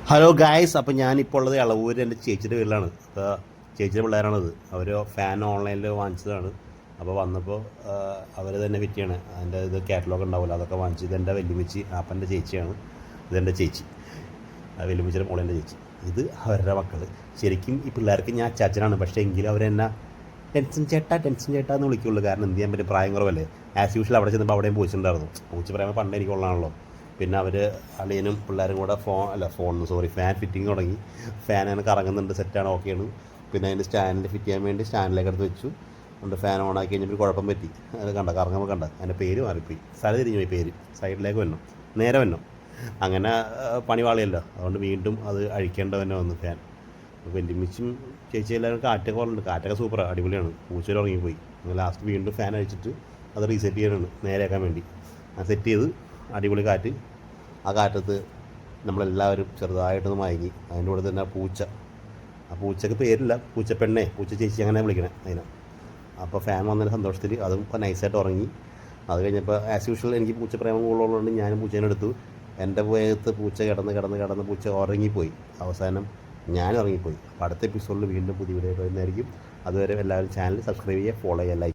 Hello guys, അപ്പോൾ ഞാനിപ്പോൾ ഉള്ളത് ഇളവൂർ എൻ്റെ ചേച്ചിയുടെ വീട്ടിലാണ്. അപ്പോൾ ചേച്ചിയുടെ പിള്ളേരാണത്. അവർ ഫാൻ ഓൺലൈനിൽ വാങ്ങിച്ചതാണ്. അപ്പോൾ വന്നപ്പോൾ അവർ തന്നെ ഫിറ്റ് ചെയ്യണം. അതിൻ്റെ ഇത് കാറ്റലോഗ് ഉണ്ടാവില്ല, അതൊക്കെ വാങ്ങിച്ച്. ഇതെൻ്റെ വെല്ലുമിച്ചി ആപ്പൻ്റെ ചേച്ചിയാണ്. ഇതെൻ്റെ ചേച്ചി, വെല്ലുമിച്ചിയുടെ മോളെൻ്റെ ചേച്ചി. ഇത് അവരുടെ മക്കൾ. ശരിക്കും ഈ പിള്ളേർക്ക് ഞാൻ അച്ചാച്ചനാണ്, പക്ഷേ എങ്കിലും അവരെന്നെ ടെൻഷൻ ചേട്ടാ എന്ന് വിളിക്കുള്ളൂ. കാരണം എന്ത് ചെയ്യാൻ പറ്റും, പ്രായം കുറവല്ലേ. ആസ് യൂഷ്വൽ അവിടെ ചെന്നപ്പോൾ അവിടെയും പൂച്ചിട്ടുണ്ടായിരുന്നു. പൂച്ച പറയുമ്പോൾ പണ്ട് എനിക്കുള്ളതാണല്ലോ. പിന്നെ അവർ അളിയനും പിള്ളേരും കൂടെ ഫാൻ ഫിറ്റിങ് തുടങ്ങി. ഫാൻ അങ്ങനെ കറങ്ങുന്നുണ്ട്, സെറ്റാണ്, ഓക്കെയാണ്. പിന്നെ അതിൻ്റെ സ്റ്റാൻഡിൽ ഫിറ്റ് ചെയ്യാൻ വേണ്ടി സ്റ്റാൻഡിലേക്ക് എടുത്ത് വെച്ചു. അതുകൊണ്ട് ഫാൻ ഓൺ ആക്കി കഴിഞ്ഞപ്പോൾ കുഴപ്പം പറ്റി. അത് കറങ്ങുമ്പോൾ അതിൻ്റെ പേര് മാറിപ്പോയി, സ്ഥലം തിരിഞ്ഞു പോയി, പേര് സൈഡിലേക്ക് വന്നു, നേരെ വന്നു. അങ്ങനെ പണി വാളിയല്ലോ, അതുകൊണ്ട് വീണ്ടും അത് അഴിക്കേണ്ട തന്നെ വന്നു ഫാൻ. വെല്ലുമിച്ചും ചേച്ചി എല്ലാവരും കാറ്റൊക്കെ പറഞ്ഞിട്ടുണ്ട്. കാറ്റൊക്കെ സൂപ്പറാണ്, അടിപൊളിയാണ്. പൂച്ചയിൽ ഉറങ്ങിപ്പോയി. ലാസ്റ്റ് വീണ്ടും ഫാൻ അഴിച്ചിട്ട് അത് റീസെറ്റ് ചെയ്യാനാണ്, നേരെയാക്കാൻ വേണ്ടി. അത് സെറ്റ് ചെയ്ത് അടിപൊളി കാറ്റ്. ആ കാറ്റത്ത് നമ്മളെല്ലാവരും ചെറുതായിട്ടൊന്ന് മയങ്ങി. അതിൻ്റെ കൂടെ തന്നെ ആ പൂച്ചക്ക് പേരില്ല, പൂച്ചപ്പെണ്ണേ, പൂച്ച ചേച്ചി അങ്ങനെ വിളിക്കണേ അതിനെ. അപ്പോൾ ഫാൻ വന്നതിൻ്റെ സന്തോഷത്തിൽ അതും ഇപ്പോൾ നൈസായിട്ട് ഉറങ്ങി. അത് കഴിഞ്ഞപ്പോൾ ആസ് യൂഷ്വൽ എനിക്ക് പൂച്ചപ്രേമം കൂടുതലുള്ളതുകൊണ്ട് ഞാനും പൂച്ചേനെ എടുത്തു. എൻ്റെ പോയത്ത് പൂച്ച കിടന്ന് പൂച്ച ഉറങ്ങിപ്പോയി. അവസാനം ഞാൻ ഉറങ്ങിപ്പോയി. അപ്പോൾ അടുത്ത എപ്പിസോഡിൽ വീണ്ടും പുതിയ വീഡിയോ വരുന്നതായിരിക്കും. അതുവരെ എല്ലാവരും ചാനൽ സബ്സ്ക്രൈബ് ചെയ്യുക, ഫോളോ ചെയ്യുക, ലൈക്ക്